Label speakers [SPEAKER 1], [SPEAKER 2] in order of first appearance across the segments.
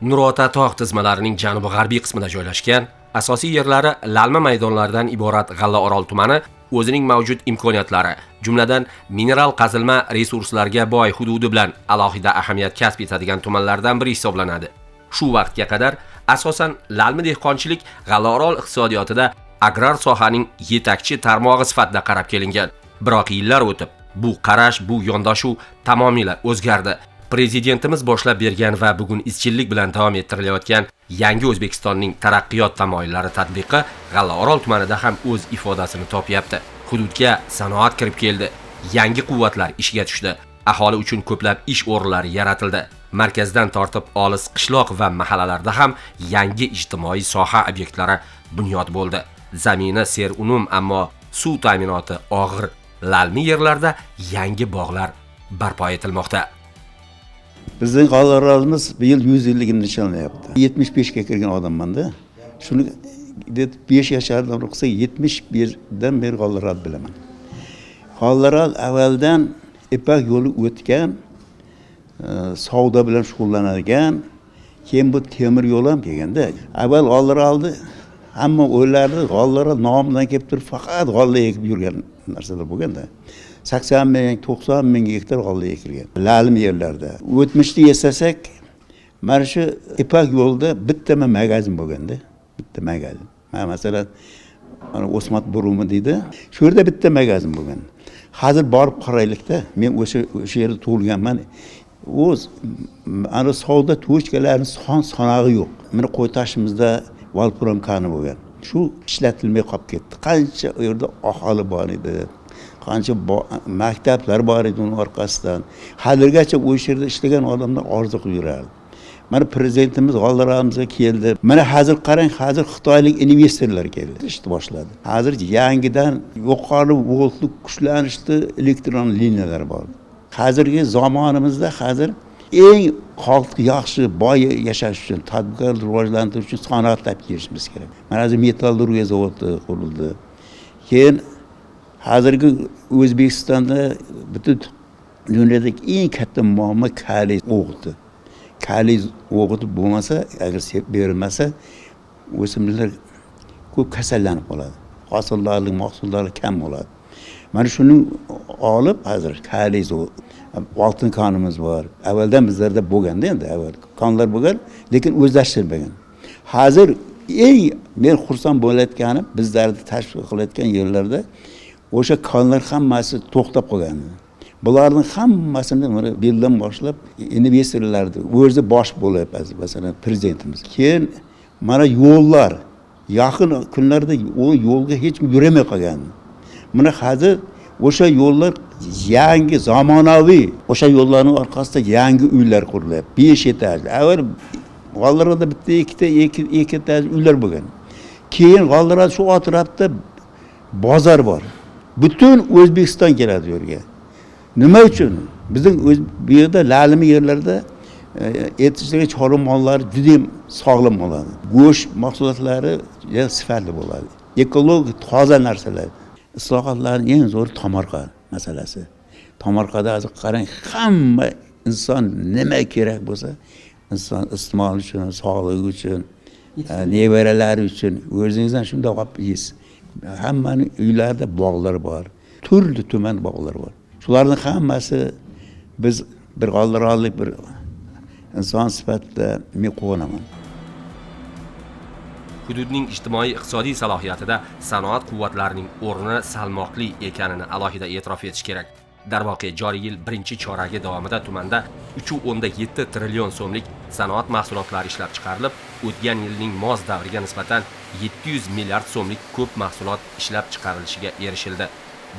[SPEAKER 1] Nurota tog' tizmalarining janubi-g'arbiy qismida joylashgan, asosiy yerlari lalma maydonlaridan iborat G'allaorol tumani o'zining mavjud imkoniyatlari, jumladan mineral qazilma resurslarga boy hududi bilan alohida ahamiyat kasb etadigan tumanlardan biri hisoblanadi. Shu vaqtga qadar asosan lalma dehqonchilik G'allaorol iqtisodiyotida agrar sohaning yetakchi tarmog'i sifatida qarab kelingan. Biroq yillar o'tib, bu qarash, bu yondashuv tamomila o'zgardi. Prezidentimiz boshlab bergan va bugun izchillik bilan davom ettirilayotgan yangi O'zbekistonning taraqqiyot tamoyillari tatbiqi G'allaorol tumanida ham o'z ifodasini topyapti. Hududga sanoat kirib keldi, yangi quvvatlar ishga tushdi, aholi uchun ko'plab ish o'rinlari yaratildi. Markazdan tortib olis qishloq va mahallalarda ham yangi ijtimoiy soha obyektlari bunyod bo'ldi. Zamini serunum, ammo suv ta'minoti og'ir lalmi yerlarda yangi bog'lar barpo etilmoqda.
[SPEAKER 2] Bizning G'allaorolimiz bu yil 100 yilligini nishonlayapti. 75 ga kirgan odamman-da. Shuni 5 yashardan o'qisa 71dan beri G'allaorol bilaman. G'allaorol avvaldan Ipak yo'li o'tgan, savdo bilan shug'ullanadigan, keyin bu temir yo'l ham kelganda. Avval G'allaorolni hamma o'ylardi, G'allaorol nomidan kelib turib faqat g'alla ekib yurgan narsalar bo'lganda. 80 ming, 90 ming gektar g'alla ekilgan. Lalmi yerlarda. O'tmishni eslasak, mana shu Ipak yo'lda bitta magazin bo'lganda, bitta magazin. Masalan, mana Osmat Burumi deydi. Shu yerda bitta magazin bo'lgan. Hozir borib qaraylikda, men o'sha yerda tug'ilganman. O'z ana savdo to'chkalarining sonog'i yo'q. Mana Qo'ytashimizda Valpuram kani bo'lgan. Shu ishlatilmay qolib ketdi. Qancha u yerda aholi bor edi. Qancha maktablar bor edi uning orqasidan. Hozirgacha o'sha yerda ishlagan odamlar orzu qilib yurardi. Mana prezidentimiz G'allaorimizga keldi. Mana hozir qarang, hozir xitoylik investorlar keldi, ishni boshladi. Hozir yangidan yuqori voltli kuchlanishli elektron liniyalar bor. Hozirgi zamonimizda hozir eng xalqi yaxshi, boy yashash uchun, tadbirkor rivojlantirish uchun sanoat topib kelishimiz kerak. Mana hozir metallurgiya zavodi qurildi. Keyin hozirgi O'zbekistonda butun dunyodagi eng katta muammo kaliy o'g'iti. Kaliy o'g'iti bo'lmasa, agar berilmasa, o'simliklar ko'p kasallanib qoladi. Hosillarning mahsullari kam bo'ladi. Mana shuni olib hozir kaliy oltin konimiz bor. Avvaldan bizlarda bo'lganda endi avval konlar bo'lgan, lekin o'zlashtirmagan. Hozir eng men xursand bo'layotganim bizlarda tashviq qilayotgan yerlarda o'sha konlar hammasi to'xtab qolgan. Bularning hammasini mana beldan boshlab investorlarni o'zi bosh bo'lyapti, masalan prezidentimiz. Keyin mana yo'llar yaqin kunlarda o yo'lga hech kim yuramay qolgan. Mana hozir o'sha yo'llar yangi zamonaviy, o'sha yo'llarning orqasida yangi uylar qurilyapti. 5 etajli. Avval G'allaorolda bitta iki etaj uylar bo'lgan. Keyin G'allaorol shu atrofda bozor bor. Butun O'zbekiston keladi yerga. Nima uchun? Bizning bu yerda lalmi yerlarda yetishtirgan chorva mollari juda ham sog'lom bo'ladi. Go'sht mahsulotlari sifatli bo'ladi. Ekologik toza narsalar. Islohotlarning eng zo'r tomorqa masalasi. Tomorqada hozir qarang, hamma inson nima kerak bo'lsa, inson iste'mol uchun, sog'ligi uchun, nevaralari uchun o'zingizdan shunday olib yeysiz. Hammaning uylarida bog'lar bor. Turli tuman bog'lar bor. Shularning hammasi biz bir G'allaorollik bir inson sifatida men quvonaman.
[SPEAKER 1] Hududning ijtimoiy-iqtisodiy salohiyatida sanoat quvvatlarining o'rni salmoqli ekanini alohida e'tirof etish kerak. Darvoqe, joriy yil birinchi choragi davomida tumanda 3.7 trillion so'mlik sanoat mahsulotlari ishlab chiqarilib, o'tgan yilning moz davriga nisbatan 700 milliard so'mlik ko'p mahsulot ishlab chiqarilishiga erishildi.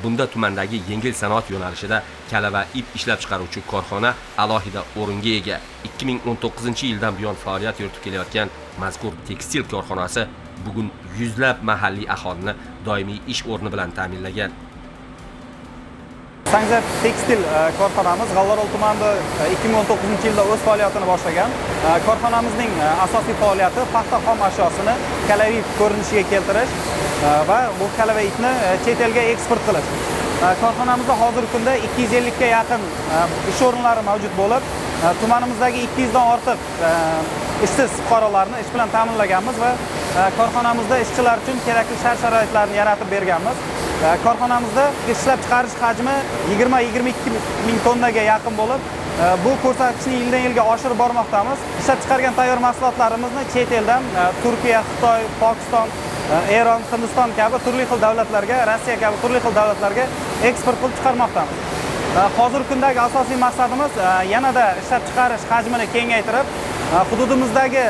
[SPEAKER 1] Bunda tumandagi yengil sanoat yo'nalishida kala va ip ishlab chiqaruvchi korxona alohida o'ringa ega. 2019-yildan buyon faoliyat yuritib kelayotgan mazkur tekstil korxonasi bugun yuzlab mahalliy aholini doimiy ish o'rni bilan ta'minlagan.
[SPEAKER 3] Sangza tekstil korxonamiz G'allaorol tumanida 2019-yilda o'z faoliyatini boshlagan. Korxonamizning asosiy faoliyati paxta xom ashyosini kalaviy ko'rinishiga keltirish va bu kalava ipni chet elga eksport qilish. Korxonamizda hozirgi kunda 250 ga yaqin ish o'rinlari mavjud bo'lib, tumanimizdagi 200 dan ortiq ishsiz fuqarolarni ish bilan ta'minlaganmiz va korxonamizda ishchilar uchun kerakli shart-sharoitlarni yaratib berganmiz. Korxonamizda ishlab chiqarish hajmi 20-22 ming tonnaga yaqin bo'lib, bu ko'rsatkichni yildan yilga oshirib bormoqdamiz. Ishlab chiqargan tayyor mahsulotlarimizni chet eldan Turkiya, Xitoy, Pokiston, Eron, Hindiston kabi turli xil davlatlarga, Rossiya kabi turli xil davlatlarga eksport qilib chiqarmoqdamiz. Hozirgi kundagi asosiy maqsadimiz yanada ishlab chiqarish hajmini kengaytirib, hududimizdagi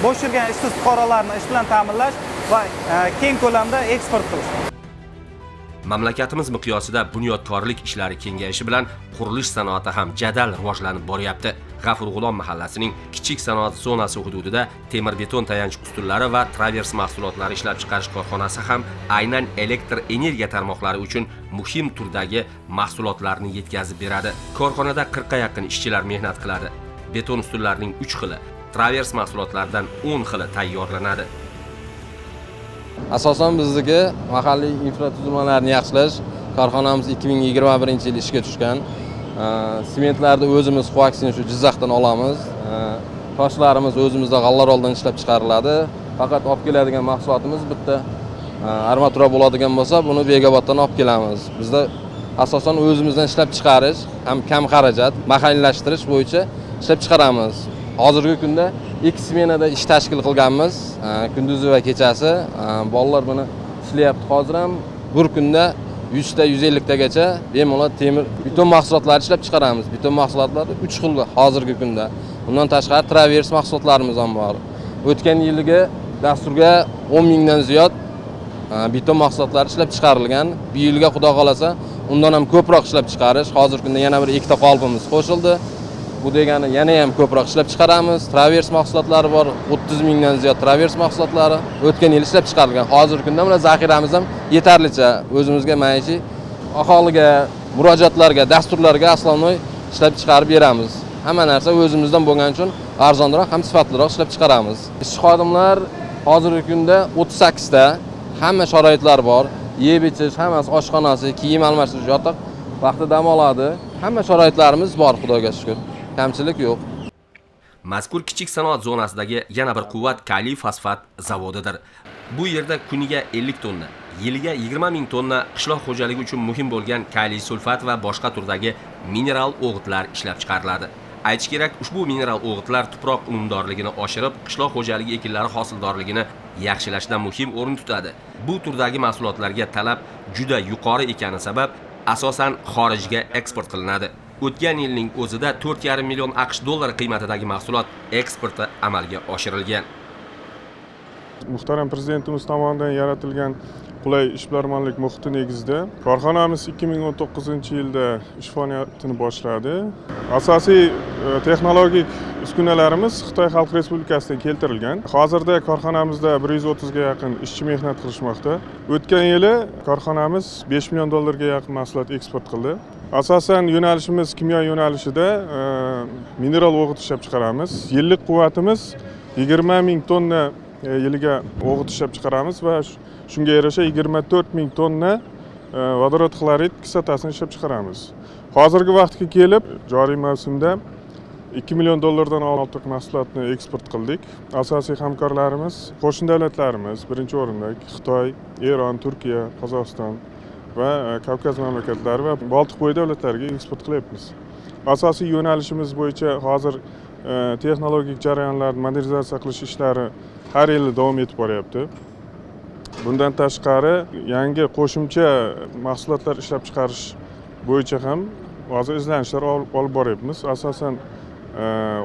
[SPEAKER 3] bo'sh yurgan ishsiz fuqarolarni ish bilan ta'minlash va keng ko'lamda eksport qilish.
[SPEAKER 1] Mamlakatimiz miqyosida bunyodkorlik ishlari kengayishi bilan qurilish sanoati ham jadal rivojlanib boryapti. G'afur G'ulom mahallasining kichik sanoat zonasi hududida temir beton tayanch ustunlari va travers mahsulotlari ishlab chiqarish korxonasi ham aynan elektr energiya tarmoqlari uchun muhim turdagi mahsulotlarni yetkazib beradi. Korxonada 40 ga yaqin ishchilar mehnat qiladi. Beton ustunlarining 3 xili, travers mahsulotlaridan 10 xili tayyorlanadi.
[SPEAKER 4] Asosan bizdagi mahalliy infratuzilmalarni yaxshilash korxonamiz 2021-yil ishga tushgan. Sementlarni o'zimiz Quvaxsin shu Jizzaxdan olamiz. Toshlarimiz o'zimizda G'allaoroldan ishlab chiqariladi. Faqat olib keladigan mahsulotimiz bitta armatura bo'ladigan bo'lsa, buni Begoboddan olib kelamiz. Bizda asosan o'zimizdan ishlab chiqarish, ham kam xarajat, mahalliylashtirish bo'yicha ishlab chiqaramiz. Hozirgi kunda 2 smenada ish tashkil qilganmiz. Kunduzi va kechasi. Bolalar buni ishlayapti. Hozir ham bir kunda 100 ta 150 tagacha bemalol temir beton mahsulotlari ishlab chiqaramiz. Beton mahsulotlari 3 xil hozirgi kunda. Bundan tashqari travers mahsulotlarimiz ham bor. O'tgan yilgi dasturga 10 mingdan ziyod beton mahsulotlari ishlab chiqarilgan. Bu yilga xudo xolasa undan ham ko'proq ishlab chiqarish. Hozirgi kunda yana bir 2 ta qolpimiz qo'shildi. Bu degani yana ham ko'proq ishlab chiqaramiz. Travers mahsulotlari bor. 30 mingdan ziyod travers mahsulotlari o'tgan yil ishlab chiqarilgan. Hozirgi kunda mana zaxiramiz ham yetarlicha o'zimizga maishiy aholiga, murojaatlarga, dasturlarga aslonoy ishlab chiqarib beramiz. Hamma narsa o'zimizdan bo'lgani uchun arzonroq ham sifatliroq ishlab chiqaramiz. Ish xodimlar hozirgi kunda 38 ta, hamma sharoitlar bor. Yeb ichish, hammasi oshxonasi, kiyim almashtirish, yotoq vaqtida dam oladi. Hamma sharoitlarimiz bor, Xudoga shukr. Kamchilik yo'q.
[SPEAKER 1] Mazkur kichik sanoat zonasidagi yana bir quvvat kaliy fosfat zavodidir. Bu yerda kuniga 50 tonna, yiliga 20 ming tonna qishloq xo'jaligi uchun muhim bo'lgan kaliy sulfat va boshqa turdagi mineral o'g'itlar ishlab chiqariladi. Aytish kerak, ushbu mineral o'g'itlar tuproq unumdorligini oshirib, qishloq xo'jaligi ekinlari hosildorligini yaxshilashda muhim o'rin tutadi. Bu turdagi mahsulotlarga talab juda yuqori ekani sabab asosan xorijga eksport qilinadi. O'tgan yilning o'zida 4,5 million AQSh dollari qiymatidagi mahsulot eksporti amalga oshirilgan.
[SPEAKER 5] Muhtaram Prezidentimiz tomonidan yaratilgan qulay ishbilarmonlik muhiti negizida korxonamiz 2019-yilda ish faoliyatini boshladi. Asosiy texnologik uskunalarimiz Xitoy Xalq Respublikasidan keltirilgan. Hozirda korxonamizda 130 ga yaqin ishchi mehnat qilishmoqda. O'tgan yili korxonamiz 5 million dollarga yaqin mahsulot eksport qildi. Asosan yo'nalishimiz kimyo yo'nalishida mineral o'g'it ishlab chiqaramiz. Yillik quvvatimiz 20 ming tonna yiliga o'g'it ishlab chiqaramiz va shunga yarasha 24 ming tonna vodorod xlorid kislotasini ishlab chiqaramiz. Hozirgi vaqtga kelib, joriy mavsumda 2 million dollardan ortiq mahsulotni eksport qildik. Asosiy hamkorlarimiz qo'shni davlatlarimiz, birinchi o'rinda Xitoy, Eron, Turkiya, Qozog'iston va Kavkaz mamlakatlari va Boltiqbo'yi davlatlariga eksport qilyapmiz. Asosiy yo'nalishimiz bo'yicha hozir texnologik jarayonlarni modernizatsiya qilish ishlari har yili davom etib boryapti. Bundan tashqari yangi qo'shimcha mahsulotlar ishlab chiqarish bo'yicha ham hozir izlanishlar olib boryapmiz. Asosan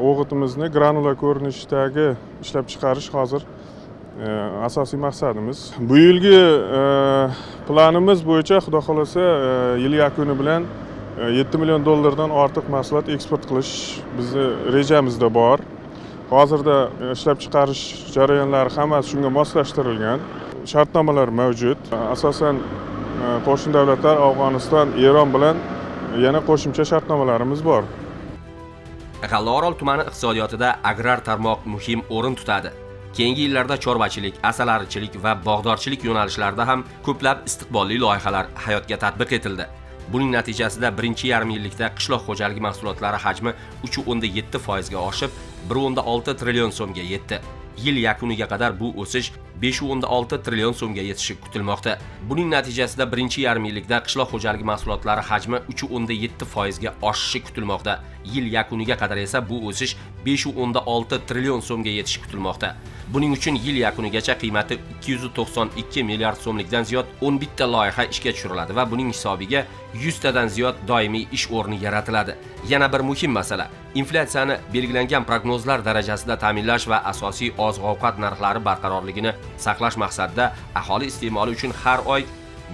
[SPEAKER 5] o'g'itimizni granula ko'rinishdagi ishlab chiqarish hozir asosiy maqsadimiz. Bu yilgi planimiz bo'yicha xudo xolasa yil yakuni bilan 7 million dollardan ortiq mahsulot eksport qilish bizning rejamizda bor. Hozirda ishlab chiqarish jarayonlari hammasi shunga moslashtirilgan. Shartnomalar mavjud. Asosan qo'shni davlatlar Afg'oniston, Eron bilan yana qo'shimcha shartnomalarimiz bor.
[SPEAKER 1] G'allaorol tumani iqtisodiyotida agrar tarmoq muhim o'rin tutadi. Keyingi yillarda chorvachilik, asalarichilik va bog'dorchilik yo'nalishlarida ham ko'plab istiqbolli loyihalar hayotga tatbiq etildi. Buning natijasida birinchi yarim yillikda qishloq xo'jaligi mahsulotlari hajmi 3.7% ga oshib, 1.6 trillion so'mga yetdi. Yil yakuniga qadar bu o'sish 5.6 trillion so'mga yetishi kutilmoqda. Buning natijasida birinchi yarim yillikda qishloq xo'jaligi mahsulotlari hajmi 3.7% ga oshishi kutilmoqda. Yil yakuniga qadar esa bu o'sish 5.6 trillion so'mga yetishi kutilmoqda. Buning uchun yil yakunigacha qiymati 292 milliard so'mlikdan ziyod 11 ta loyiha ishga tushiriladi va buning hisobiga 100 tadan ziyod doimiy ish o'rni yaratiladi. Yana bir muhim masala, inflyatsiyani belgilangan prognozlar darajasida ta'minlash va asosiy oziq-ovqat narxlari barqarorligini saqlash maqsadida aholi iste'moli uchun har oy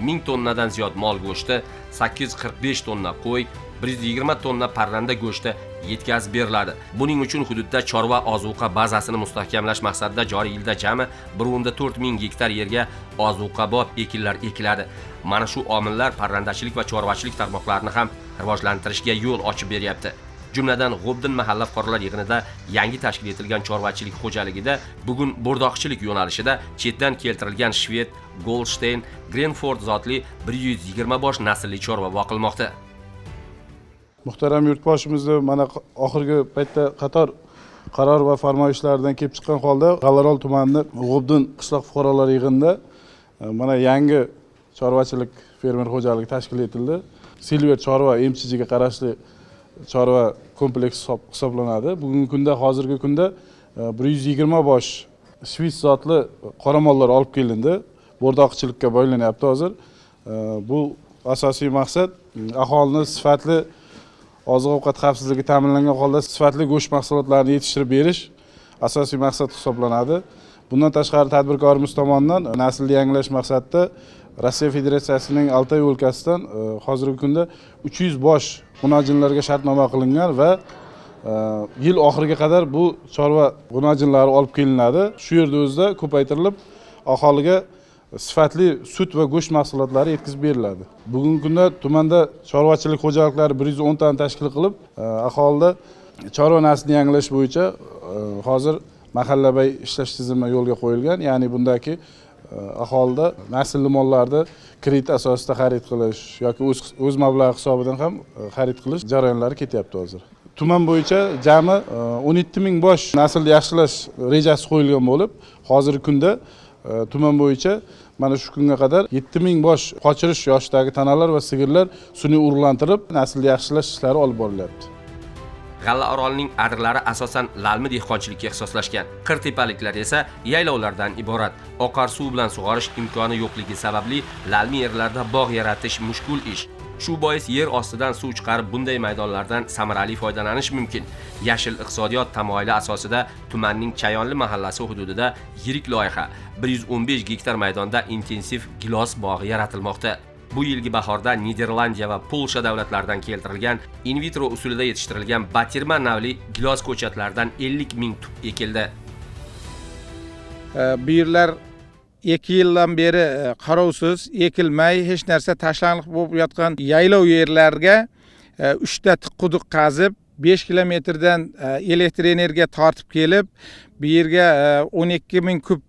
[SPEAKER 1] 1000 tonnadan ziyod mol go'shti, 845 tonna qo'y, 120 tonna parranda go'shti yetkazib beriladi. Buning uchun hududda chorva ozuqa bazasini mustahkamlash maqsadida joriy yilda jami 1.4 ming gektar yerga ozuqabop ekinlar ekiladi. Mana shu omillar parrandachilik va chorvachilik tarmoqlarini ham rivojlantirishga yo'l ochib beryapti. Jumladan G'obdin mahalla fuqarolar yig'inida yangi tashkil etilgan chorvachilik xo'jaligida bugun bo'rdoqchilik yo'nalishida chetdan keltirilgan Shved, Goldstein, Grenford zotli 120 bosh naslli chorva boqilmoqda.
[SPEAKER 6] Muhtaram yurtboshimizni mana oxirgi paytda qator qaror va farmoyishlardan kelib chiqqan holda G'allaorol tumanining G'obdin qishloq fuqarolar yig'inida mana yangi chorvachilik fermer xo'jaligi tashkil etildi. Silver chorva MCHga qarashli chorva kompleksi hisoblanadi. Bugungi kunda, hozirgi kunda 120 bosh Shved zotli qoramollar olib kelindi. Bo'rdoqchilikka boylanyapti hozir. Bu asosiy maqsad aholini sifatli oziq-ovqat xavfsizligi ta'minlangan holda sifatli go'sht mahsulotlarini yetishtirib berish asosiy maqsad hisoblanadi. Bundan tashqari tadbirkorimiz tomonidan naslni yangilash maqsadida Rossiya Federatsiyasining Altay o'lkasidan hozirgi kunda 300 bosh g'unajinlarga shartnoma qilingan va yil oxiriga qadar bu chorva g'unajinlari olib kelinadi. Shu yerda o'zida ko'paytirilib aholiga sifatli sut va go'sht mahsulotlari yetkazib beriladi. Bugungi kunda tumanda chorvachilik xo'jaliklari 110 tani tashkil qilib, aholida chorva naslini yangilash bo'yicha hozir mahallabay ishlash tizimi yo'lga qo'yilgan. Ya'ni bundagi aholida naslli mollarni kredit asosida xarid qilish yoki o'z mablag'i hisobidan ham xarid qilish jarayonlari ketyapti hozir. Tuman bo'yicha jami 17 ming bosh naslni yaxshilash rejasi qo'yilgan bo'lib, hozirgi kunda tuman bo'yicha mana shu kunga qadar 7 ming bosh qochirish yoshidagi tanalar va sigirlar sun'iy urug'lantirib, naslni yaxshilash ishlari olib borilyapti.
[SPEAKER 1] G'allaorolning adirlari asosan lalmi dehqonchilikka ixtisoslashgan. Qirtepaliklar esa yaylovlardan iborat. Oqar suv bilan sug'orish imkoni yo'qligi sababli lalmi yerlarda bog' yaratish mushkul ish. Shu bois yer ostidan suv chiqarib bunday maydonlardan samarali foydalanish mumkin. Yashil iqtisodiyot tamoyili asosida tumanning Chayonli mahallasi hududida yirik loyiha 115 gektar maydonda intensiv gilos bog'i yaratilmoqda. Bu yilgi bahorda Niderlandiya va Polsha davlatlaridan keltirilgan in vitro usulida yetishtirilgan batirma navli gilos ko'chatlaridan 50 ming tup ekildi.
[SPEAKER 7] Bu yillar 2 yildan beri qarovsiz, ekilmay, hech narsa tashlanliq bo'lib yotgan yaylov yerlarga 3 ta quduq qazib 5 kilometrdan elektr energiya tortib kelib, bu yerga 12 ming kub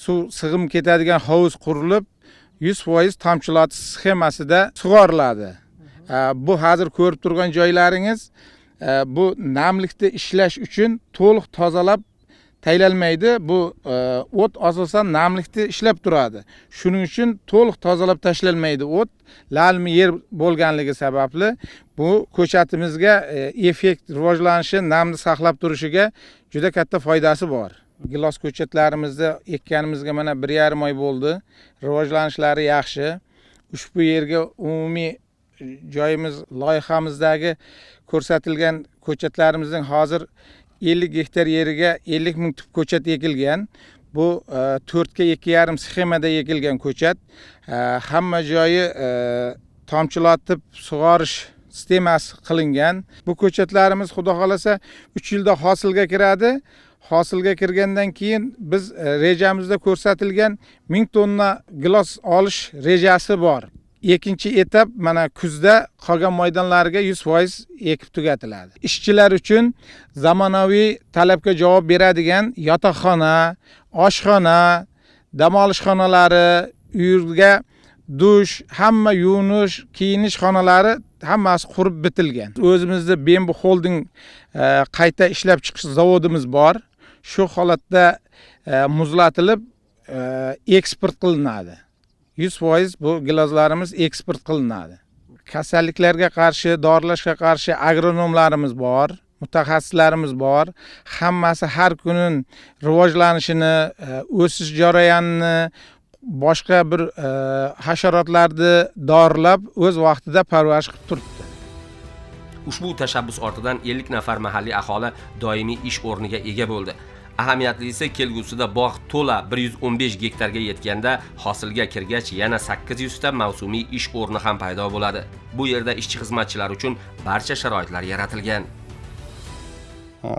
[SPEAKER 7] suv sig'im ketadigan hovuz qurilib 100% tomchilatish sxemasida sug'oriladi. Bu hozir ko'rib turgan joylaringiz bu namlikda ishlash uchun to'liq tozalab tayyorlanmaydi. Bu o't asosan namlikda ishlab turadi. Shuning uchun to'liq tozalab tashlanmaydi o't. Lalmi yer bo'lganligi sababli bu ko'chatimizga effekt rivojlanishi, namni saqlab turishiga juda katta foydasi bor. Gilos ko'chatlarimizni ekkanimizga mana 1,5 oy bo'ldi. Rivojlanishlari yaxshi. Ushbu yerga umumiy joyimiz loyihamizdagi ko'rsatilgan ko'chatlarimizning hozir 50 gektar yeriga 50 ming tup ko'chat ekilgan. Bu 4 ga 2,5 sxemada ekilgan ko'chat. Hamma joyi tomchilatib sug'orish sistemasi qilingan. Bu ko'chatlarimiz xudo xolasa 3 yilda hosilga kiradi. Hosilga kirgandan keyin biz rejamizda ko'rsatilgan 1000 tonna gilos olish rejasi bor. Ikkinchi etap mana kuzda qolgan maydonlarga 100% ekib tugatiladi. Ishchilar uchun zamonaviy talabga javob beradigan yotoqxona, oshxona, dam olish xonalari, uyga dush, hamma yuvinish, kiyinish xonalari hammasi qurib bitilgan. O'zimizda Bembu Holding qayta ishlab chiqish zavodimiz bor. Shu holatda muzlatilib eksport qilinadi. 100% bu gilozlarimiz eksport qilinadi. Kasalliklarga qarshi, dorilashga qarshi agronomlarimiz bor, mutaxassislarimiz bor. Hammasi har kuni rivojlanishini, o'sish jarayonini, boshqa bir hasharotlarni dorilab, o'z vaqtida parvarish qilib turibdi.
[SPEAKER 1] Ushbu tashabbus ortidan 50 nafar mahalliy aholi doimiy ish o'rniga ega bo'ldi. Ahamiyatlisi kelgusida bog' to'la 115 gektarga yetganda hosilga kirgach yana 800 ta mavsumiy ish o'rni ham paydo bo'ladi. Bu yerda ishchi xizmatchilar uchun barcha sharoitlar yaratilgan.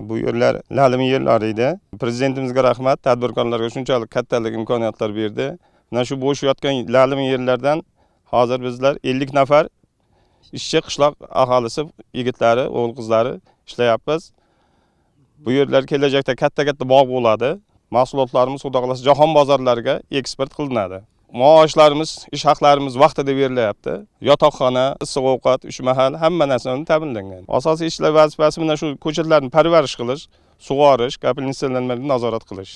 [SPEAKER 8] Bu yerlar lalimi yerlar edi. Prezidentimizga rahmat, tadbirkorlarga shunchalik kattalik imkoniyatlar berdi. Mana shu bo'sh yotgan lalimi yerlardan hozir bizlar 50 nafar ishchi qishloq aholisi, yigitlari, o'g'il-qizlari ishlayapmiz. Bu yerlar kelajakda katta bog' bo'ladi. Mahsulotlarimiz xudo xolasa jahon bozorlariga eksport qilinadi. Maoshlarimiz, ish haqlarimiz vaqtida berilyapti. Yotoqxona, issiq ovqat, 3 mahal hamma narsani ta'minlangan. Asosiy ishlar vazifasi mana shu ko'chatlarni parvarish qilish, sug'orish, kapelnisalarni nazorat qilish.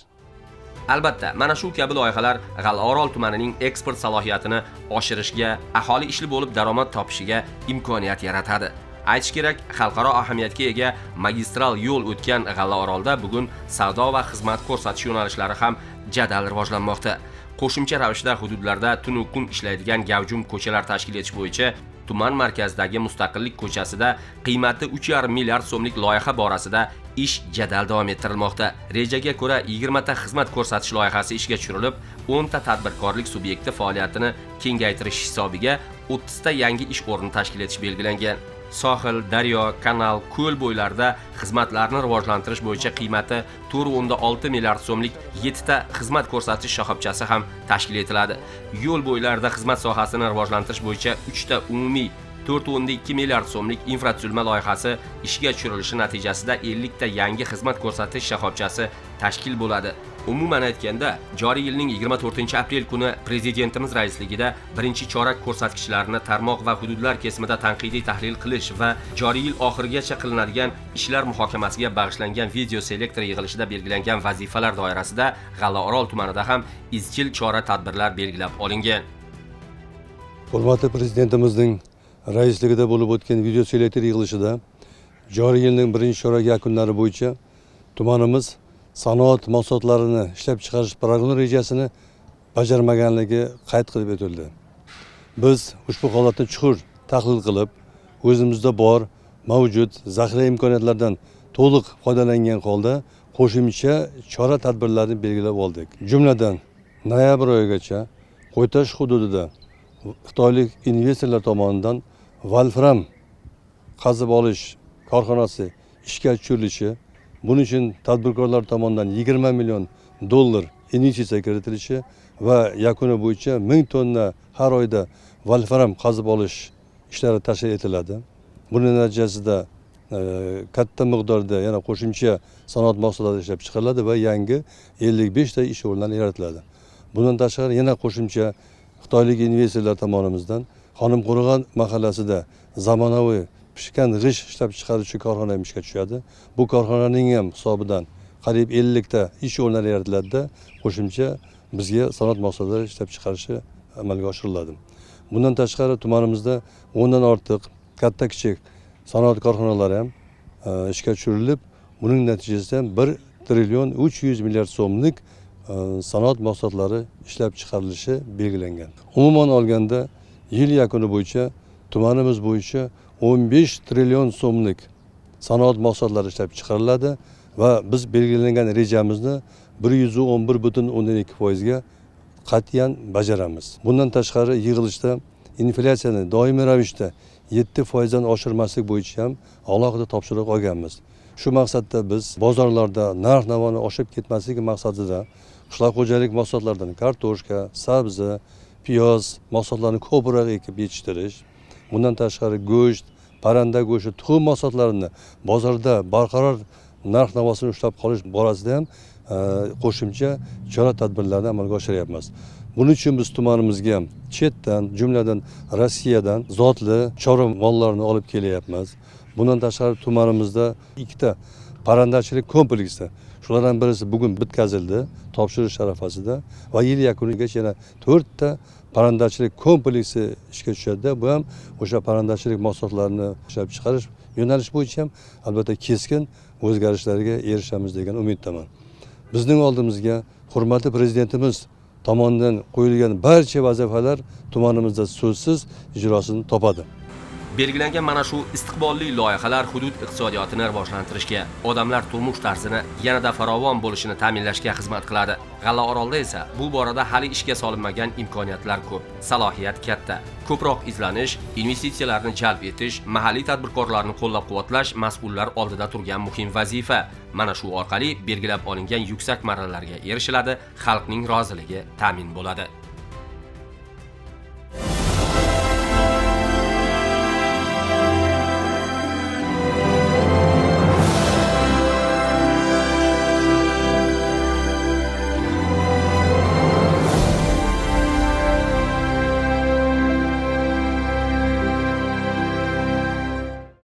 [SPEAKER 1] Albatta, mana shu kabi loyihalar G'allaorol tumanining eksport salohiyatini oshirishga, aholi ishli bo'lib daromad topishiga imkoniyat yaratadi. Aytish kerak, xalqaro ahamiyatga ega magistral yo'l o'tgan G'allaorolda bugun savdo va xizmat ko'rsatish yo'nalishlari ham jadal rivojlanmoqda. Qo'shimcha ravishda hududlarda tun kun ishlaydigan gavjum ko'chalar tashkil etish bo'yicha tuman markazidagi Mustaqillik ko'chasida qiymati 3,5 milliard so'mlik loyiha borasida ish jadal davom ettirilmoqda. Rejaga ko'ra 20 ta xizmat ko'rsatish loyihasi ishga tushirilib, 10 ta tadbirkorlik subyekti faoliyatini kengaytirish hisobiga 30 ta yangi ish o'rni tashkil etish belgilangan. Sohil, daryo, kanal, ko'l bo'ylarida xizmatlarni rivojlantirish bo'yicha qiymati 4.6 milliard so'mlik 7 ta xizmat ko'rsatish shoxobchasi ham tashkil etiladi. Yo'l bo'ylarida xizmat sohasini rivojlantirish bo'yicha 3 ta umumiy 4.2 milliard so'mlik infratuzilma loyihasi ishga tushirilishi natijasida 50 ta yangi xizmat ko'rsatish shoxobchasi tashkil bo'ladi. Umuman aytganda, joriy yilning 24-aprel kuni prezidentimiz raisligida birinchi chorak ko'rsatkichlarini tarmoq va hududlar kesimida tanqidiy tahlil qilish va joriy yil oxirigacha qilinadigan ishlar muhokamasiga bag'ishlangan video selektor yig'ilishida belgilangan vazifalar doirasida G'allaorol tumanida ham izchil chora-tadbirlar belgilab olingan.
[SPEAKER 9] Hurmatli prezidentimizning raisligida bo'lib o'tgan video selektor yig'ilishida joriy yilning birinchi chorak yakunlari bo'yicha tumanimiz sanoat mahsulotlarini ishlab chiqarish program rejasini bajarmaganligi qayd qilib o'tildi. Biz ushbu holatni chuqur tahlil qilib, o'zimizda bor mavjud zaxira imkoniyatlardan to'liq foydalangan holda qo'shimcha chora-tadbirlarni belgilab oldik. Jumladan, noyabr oyigacha Qo'ytosh hududida xitoylik investorlar tomonidan Wolfram qazib olish korxonasi ishga tushirilishi, buning uchun tadbirkorlar tomonidan 20 million dollar investitsiya kiritilishi va yakuni bo'yicha 1000 tonna har oyda Wolfram qazib olish ishlari tashkil etiladi. Buning natijasida katta miqdorda yana qo'shimcha sanoat mahsulotlari ishlab chiqariladi va yangi 55 ta ish o'rinlari yaratiladi. Bundan tashqari yana qo'shimcha xitoylik investorlar tomonidan Xonimqo'rg'on mahallasida zamonaviy pishgan g'ish ishlab chiqaruvchi korxona ishga tushadi. Bu korxonaning ham hisobidan qariyb 50 ta ish o'rinlari yaratiladi. Qo'shimcha bizga sanoat mahsulotlari ishlab chiqarishi amalga oshiriladi. Bundan tashqari tumanimizda 10 dan ortiq katta-kichik sanoat korxonalari ham ishga tushirilib, buning natijasida 1 trillion 300 milliard so'mlik sanoat mahsulotlari ishlab chiqarilishi belgilangan. Umuman olganda yil yakuni bo'yicha tumanimiz bo'yicha 15 trillion so'mlik sanoat mahsulotlari ishlab chiqariladi va biz belgilangan rejamizni 111.2% ga qat'iyan bajaramiz. Bundan tashqari yig'ilishda inflyatsiyani doimiy ravishda 7% dan oshirmaslik bo'yicha ham alohida topshiriq olganmiz. Shu maqsadda biz bozorlarda narx-navoni oshib ketmasligi maqsadida qishloq xo'jalik mahsulotlaridan kartoshka, sabzi, piyoz mahsulotlarini ko'proq ekib yetishtirish, bundan tashqari go'sht, parranda go'shti, tuxum mahsulotlarini bozorda barqaror narx-navosini ushlab qolish borasida ham qo'shimcha chora-tadbirlarni amalga oshiryapmiz. Buning uchun biz tumanimizga ham chetdan, jumladan Rossiyadan zotli chorva mollarni olib kelyapmiz. Bundan tashqari tumanimizda ikkita parrandachilik kompleksi, shulardan birisi bugun bitkazildi, topshirish arafasida va yil yakunigacha yana 4 ta parrandachilik kompleksi ishga tushadi. Bu ham o'sha parrandachilik mahsulotlarini ishlab chiqarish yo'nalish bo'yicha ham albatta keskin o'zgarishlarga erishamiz degan umiddaman. Bizning oldimizga hurmatli prezidentimiz tomonidan qo'yilgan barcha vazifalar tumanimizda so'zsiz ijrosini topadi.
[SPEAKER 1] Belgilangan mana shu istiqbolli loyihalar hudud iqtisodiyotini rivojlantirishga, odamlar turmush tarzini yanada farovon bo'lishini ta'minlashga xizmat qiladi. G'allaorolda esa bu borada hali ishga solinmagan imkoniyatlar ko'p, salohiyat katta. Ko'proq izlanish, investitsiyalarni jalb etish, mahalliy tadbirkorlarni qo'llab-quvvatlash mas'ullar oldida turgan muhim vazifa. Mana shu orqali belgilab olingan yuksak marralarga erishiladi, xalqning roziligi ta'min bo'ladi.